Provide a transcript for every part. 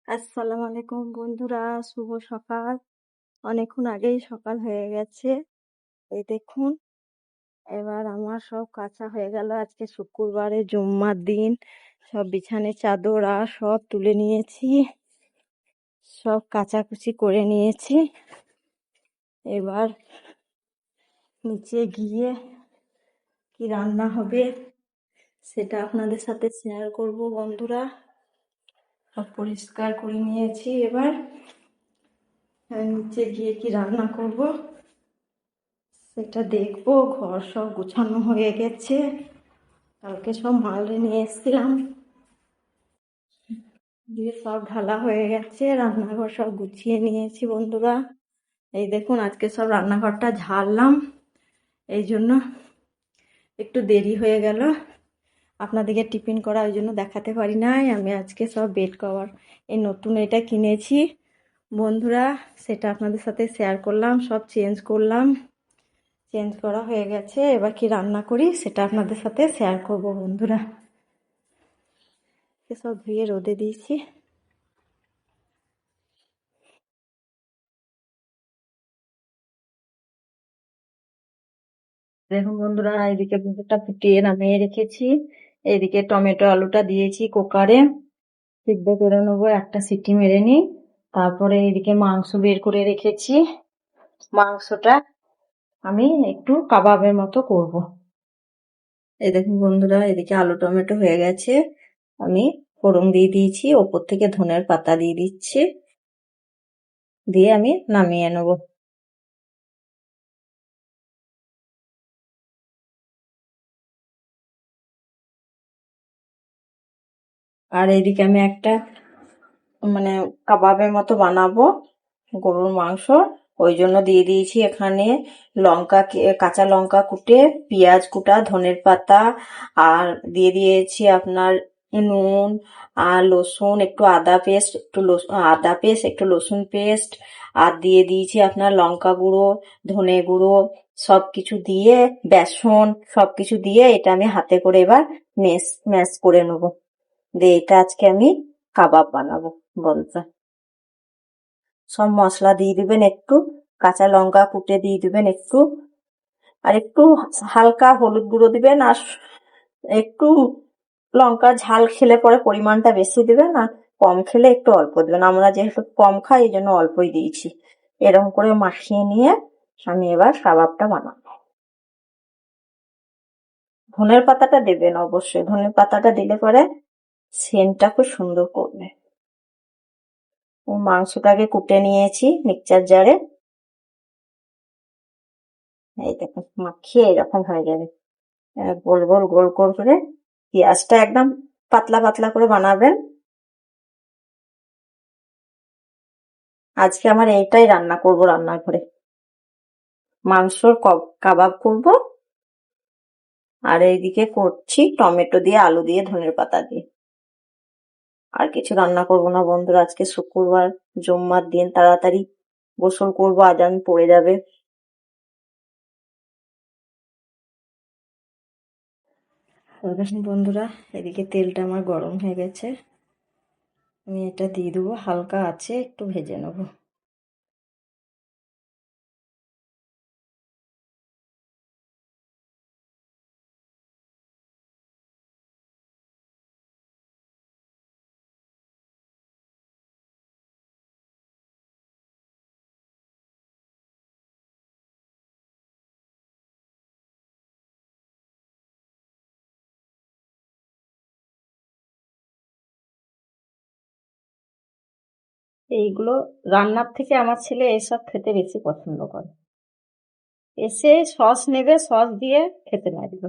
আসসালামু আলাইকুম বন্ধুরা, শুভ সকাল। অনেকক্ষণ আগেই সকাল হয়ে গেছে। এই দেখুন, এবার আমার সব কাঁচা হয়ে গেল। আজকে শুক্রবারে জুম্মার দিন। সব বিছানে চাদর আর সব তুলে নিয়েছি, সব কাচাকুচি করে নিয়েছি। এবার নিচে গিয়ে কি রান্না হবে সেটা আপনাদের সাথে শেয়ার করব বন্ধুরা। সব পরিষ্কার করে নিয়েছি। এবার নিচে গিয়ে কি রান্না করব সেটা দেখবো। ঘর সব গোছানো হয়ে গেছে, কালকে সব মাল নিয়ে এসেছিলাম, দিয়ে সব ঢালা হয়ে গেছে। রান্নাঘর সব গুছিয়ে নিয়েছি বন্ধুরা। এই দেখুন, আজকে সব রান্নাঘরটা ঝাড়লাম, এই জন্য একটু দেরি হয়ে গেল। আপনাদেরকে টিফিন করা ওই জন্য দেখাতে পারি নাই। আমি আজকে সব বেড কভার এই নতুন এটা কিনেছি বন্ধুরা, সেটা আপনাদের সাথে শেয়ার করলাম। সব চেঞ্জ করলাম, চেঞ্জ করা হয়ে গেছে। এবার কি রান্না করি সেটা আপনাদের সাথে শেয়ার করব বন্ধুরা। সব ধুয়ে রোদে দিয়েছি। দেখুন বন্ধুরা, এইদিকে দুধটা ফুটিয়ে নামিয়ে রেখেছি। এইদিকে টমেটো আলুটা দিয়েছি কুকারে, সিদ্ধ করে নেবো, একটা সিটি মেরে নিই। তারপরে এইদিকে মাংস বের করে রেখেছি। মাংসটা আমি একটু কাবাবের মতো করব। এই দেখুন বন্ধুরা, এদিকে আলু টমেটো হয়ে গেছে। আমি ফোড়ন দিয়ে দিয়েছি, ওপর থেকে ধনের পাতা দিয়ে দিচ্ছি, দিয়ে আমি নামিয়ে নেব। আর এইদিকে আমি একটা মানে কাবাবের মতো বানাবো গরুর মাংস, ওই জন্য দিয়ে দিয়েছি এখানে লঙ্কা, কাঁচা লঙ্কা কুটে, পেঁয়াজ কুটা, ধনের পাতা, আর দিয়ে দিয়েছি আপনার নুন আর রসুন, একটু আদা পেস্ট, একটু রসুন পেস্ট, আর দিয়ে দিয়েছি আপনার লঙ্কা গুঁড়ো, ধনে গুঁড়ো, সবকিছু দিয়ে, বেসন, সবকিছু দিয়ে এটা আমি হাতে করে এবার ম্যাশ করে নেবো। দিয়ে এটা আজকে আমি কাবাব বানাবো বলতে। সব মশলা দিয়ে দিবেন, একটু কাঁচা লঙ্কা কুটে দিয়ে দিবেন একটু, আর একটু হালকা হলুদ গুঁড়ো দিবেন, আর একটু লঙ্কা ঝাল খেলে পরে পরিমাণটা বেশি দিবেন, আর কম খেলে একটু অল্প দিবেন। আমরা যেহেতু কম খাই এই জন্য অল্পই দিয়েছি। এরকম করে মাখিয়ে নিয়ে আমি এবার কাবাবটা বানাবো। ধনের পাতাটা দেবেন অবশ্যই, ধনের পাতাটা দিলে পরে সেন্টটা খুব সুন্দর করবে। মাংসটাকে কুটে নিয়েছি মিক্সচার জারে, এই দেখুন মাখিয়ে এরকম হয়ে যাবে। গোল গোল গোল গোল করে পেঁয়াজটা একদম পাতলা পাতলা করে বানাবেন। আজকে আমার এইটাই রান্না করব রান্নাঘরে, মাংসর কাবাব করব। আর এইদিকে করছি টমেটো দিয়ে, আলু দিয়ে, ধনের পাতা দিয়ে। আর কিছু রান্না করব না বন্ধুরা, আজকে শুক্রবার, জুম্মার দিন, তাড়াতাড়ি গোসল করব, আজান পড়ে যাবে। দেখুন বন্ধুরা, এদিকে তেলটা আমার গরম হয়ে গেছে, আমি এটা দিয়ে দেবো, হালকা আছে একটু ভেজে নেবো। এইগুলো রান্নার থেকে আমার ছেলে এসব খেতে বেশি পছন্দ করে। এসে সস নেবে, সস দিয়ে খেতে লাগবে।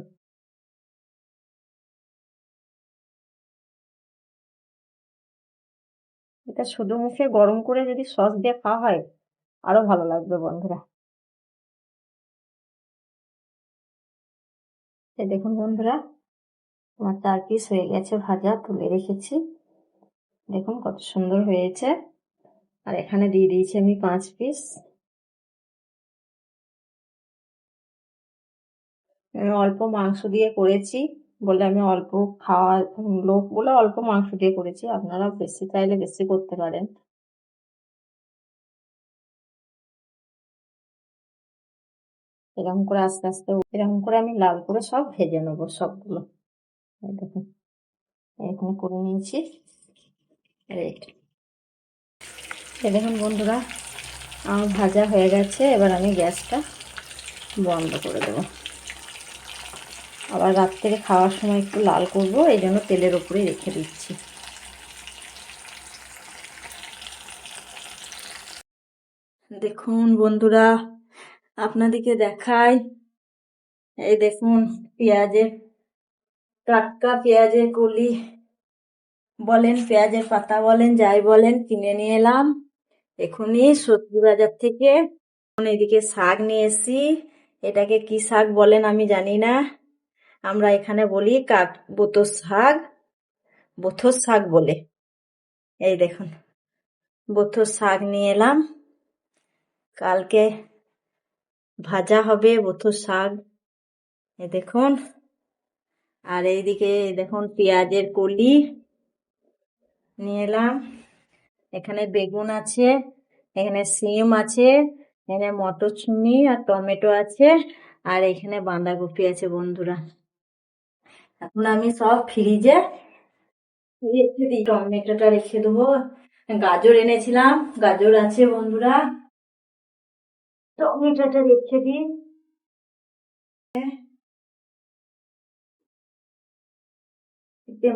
এটা শুধু মুখে গরম করে যদি সস দিয়ে খাওয়া হয় আরো ভালো লাগবে বন্ধুরা। এই দেখুন বন্ধুরা, আমার 4 পিস হয়ে গেছে ভাজা, তুলে রেখেছি। দেখুন কত সুন্দর হয়েছে। আর এখানে দিয়ে দিয়েছি আমি 5 পিস। আমি অল্প মাংস দিয়ে করেছি, বলে আমি অল্প খাওয়া লোক বলে অল্প মাংস দিয়ে করেছি, আপনারা বেশি চাইলে বেশি করতে পারেন। এরকম করে আস্তে আস্তে এরকম করে আমি লাল করে সব ভেজে নেবো সবগুলো। এই দেখুন এরকম করে নিয়েছি। এই দেখুন বন্ধুরা আমার ভাজা হয়ে গেছে, এবার আমি গ্যাসটা বন্ধ করে দেবো। আবার রাত্রে খাওয়ার সময় একটু লাল করব, এই জন্য তেলের ওপরেই রেখে দিচ্ছি। দেখুন বন্ধুরা আপনাদেরকে দেখাই, এই দেখুন পেঁয়াজের টাটকা পেঁয়াজের কলি বলেন, পেঁয়াজের পাতা বলেন, যাই বলেন, কিনে নিয়ে এলাম এখনই সবজি বাজার থেকে। এদিকে শাক নিয়ে এসেছি, এটাকে কি শাক বলেন আমি জানি না, আমরা এখানে বলি বথর শাক বলে। এই দেখুন বথর শাক নিয়ে এলাম, কালকে ভাজা হবে বথর শাক। এই দেখুন, আর এইদিকে দেখুন পেঁয়াজের কলি নিয়ে এলাম, এখানে বেগুন আছে, এখানে সিম আছে, এখানে মটরশুঁটি আর টমেটো আছে, আর এখানে বাঁধাকপি আছে বন্ধুরা। এখন আমি সব ফ্রিজে রেখে দিই, টমেটোটা রেখে দেবো। গাজর এনেছিলাম, গাজর আছে বন্ধুরা, টমেটোটা রেখে দিই।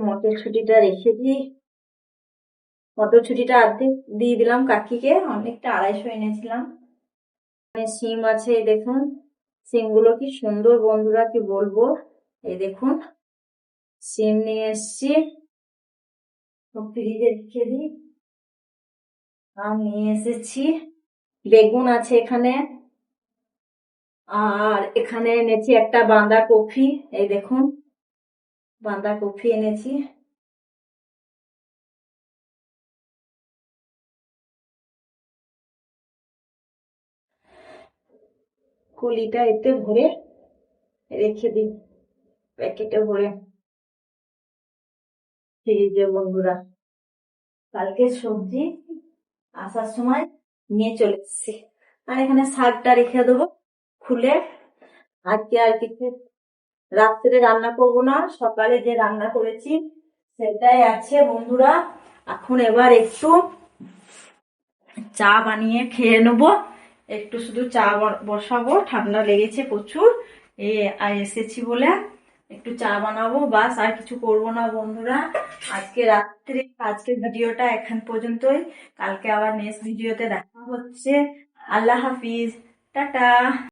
মটরশুঁটিটা রেখে দিই, মটরশুঁটিটা অর্ধেক দিয়ে দিলাম কাকিকে, অনেকটা 250 এনেছিলাম। সিম আছে, এই দেখুন সিমগুলো কি সুন্দর বন্ধুরা, কি বলবো। এই দেখুন সিম নিয়ে এসছি, ফ্রিজে রেখে দিই। আর নিয়ে এসেছি বেগুন আছে এখানে, আর এখানে এনেছি একটা বাঁধাকপি, এই দেখুন বাঁধাকপি এনেছি। কলিটা এতে ভরে রেখে দিই, প্যাকেটে ভরে ফ্রিজে বন্ধুরা। কালকে সবজি আসার সময় নিয়ে চলে এসেছি। আর এখানে শাকটা রেখে দেবো খুলে। আজকে আর কিছু রাত্রে রান্না করব না, সকালে যে রান্না করেছি সেটাই আছে বন্ধুরা। এখন এবার একটু চা বানিয়ে খেয়ে নেবো, একটু শুধু চা বসাবো, ঠান্ডা লেগেছে প্রচুর এসেছি বলে একটু চা বানাবো, বাস আর কিছু করব না বন্ধুরা। আজকে রাত্রে আজকের ভিডিওটা এখান পর্যন্তই, কালকে আবার নেক্সট ভিডিওতে দেখা হচ্ছে। আল্লাহ হাফিজ, টাটা।